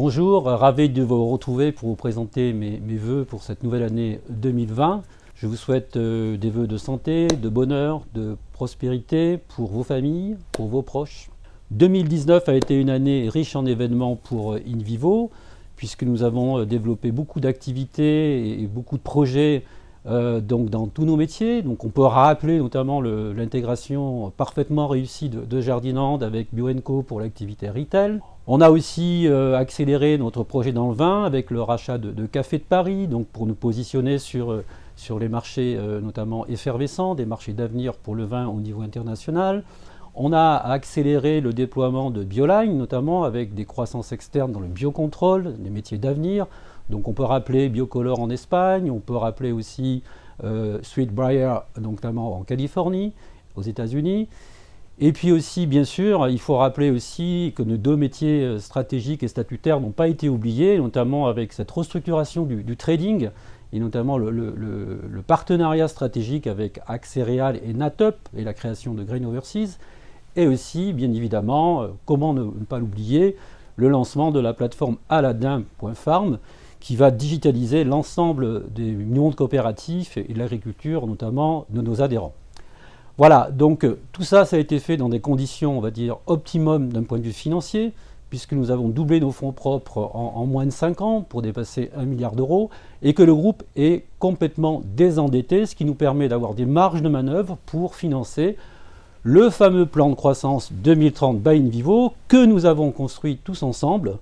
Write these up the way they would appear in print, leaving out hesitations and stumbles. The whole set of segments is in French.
Bonjour, ravi de vous retrouver pour vous présenter mes vœux pour cette nouvelle année 2020. Je vous souhaite des vœux de santé, de bonheur, de prospérité pour vos familles, pour vos proches. 2019 a été une année riche en événements pour InVivo, puisque nous avons développé beaucoup d'activités et beaucoup de projets donc dans tous nos métiers. Donc on peut rappeler notamment l'intégration parfaitement réussie de Jardinand avec Bio&Co pour l'activité retail. On a aussi accéléré notre projet dans le vin avec le rachat de Café de Paris, donc pour nous positionner sur les marchés notamment effervescents, des marchés d'avenir pour le vin au niveau international. On a accéléré le déploiement de Bioline, notamment avec des croissances externes dans le biocontrôle, des métiers d'avenir. Donc on peut rappeler Biocolor en Espagne, on peut rappeler aussi Sweetbriar, notamment en Californie, aux États-Unis. Et puis aussi, bien sûr, il faut rappeler aussi que nos deux métiers stratégiques et statutaires n'ont pas été oubliés, notamment avec cette restructuration du trading, et notamment le partenariat stratégique avec Axerial et Natup, et la création de Grain Overseas, et aussi, bien évidemment, comment ne pas l'oublier, le lancement de la plateforme Aladin.farm, qui va digitaliser l'ensemble des mondes coopératifs et de l'agriculture, notamment de nos adhérents. Voilà, donc tout ça, ça a été fait dans des conditions, on va dire, optimum d'un point de vue financier, puisque nous avons doublé nos fonds propres en moins de 5 ans pour dépasser 1 milliard d'euros, et que le groupe est complètement désendetté, ce qui nous permet d'avoir des marges de manœuvre pour financer le fameux plan de croissance 2030 by InVivo que nous avons construit tous ensemble,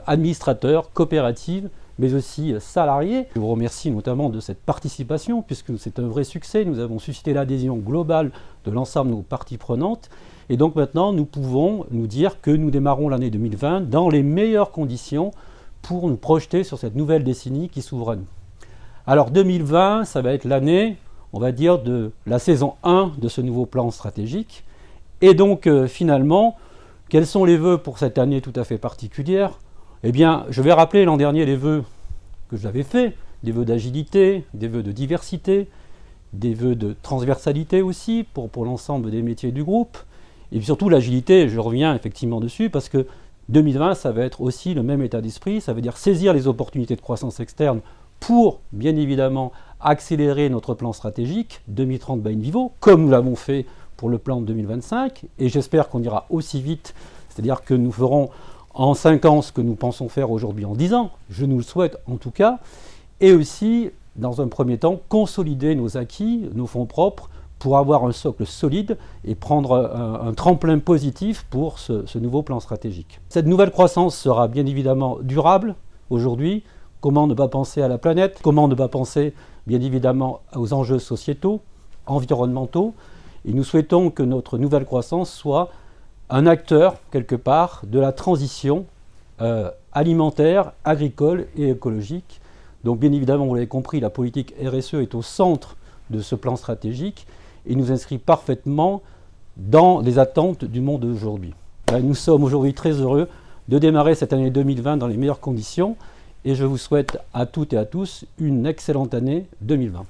administrateurs, coopératives, mais aussi salariés. Je vous remercie notamment de cette participation, puisque c'est un vrai succès. Nous avons suscité l'adhésion globale de l'ensemble de nos parties prenantes. Et donc maintenant, nous pouvons nous dire que nous démarrons l'année 2020 dans les meilleures conditions pour nous projeter sur cette nouvelle décennie qui s'ouvre à nous. Alors 2020, ça va être l'année, on va dire, de la saison 1 de ce nouveau plan stratégique. Et donc finalement, quels sont les vœux pour cette année tout à fait particulière ? Eh bien, je vais rappeler l'an dernier les vœux que j'avais faits, des vœux d'agilité, des vœux de diversité, des vœux de transversalité aussi pour l'ensemble des métiers du groupe. Et puis surtout l'agilité, je reviens effectivement dessus, parce que 2020, ça va être aussi le même état d'esprit, ça veut dire saisir les opportunités de croissance externe pour, bien évidemment, accélérer notre plan stratégique 2030 by InVivo, comme nous l'avons fait pour le plan 2025, et j'espère qu'on ira aussi vite, c'est-à-dire que nous ferons en 5 ans ce que nous pensons faire aujourd'hui en 10 ans, je nous le souhaite en tout cas, et aussi, dans un premier temps, consolider nos acquis, nos fonds propres, pour avoir un socle solide et prendre un tremplin positif pour ce nouveau plan stratégique. Cette nouvelle croissance sera bien évidemment durable aujourd'hui. Comment ne pas penser à la planète? Comment ne pas penser bien évidemment aux enjeux sociétaux, environnementaux? Et nous souhaitons que notre nouvelle croissance soit un acteur, quelque part, de la transition alimentaire, agricole et écologique. Donc bien évidemment, vous l'avez compris, la politique RSE est au centre de ce plan stratégique et nous inscrit parfaitement dans les attentes du monde d'aujourd'hui. Nous sommes aujourd'hui très heureux de démarrer cette année 2020 dans les meilleures conditions et je vous souhaite à toutes et à tous une excellente année 2020.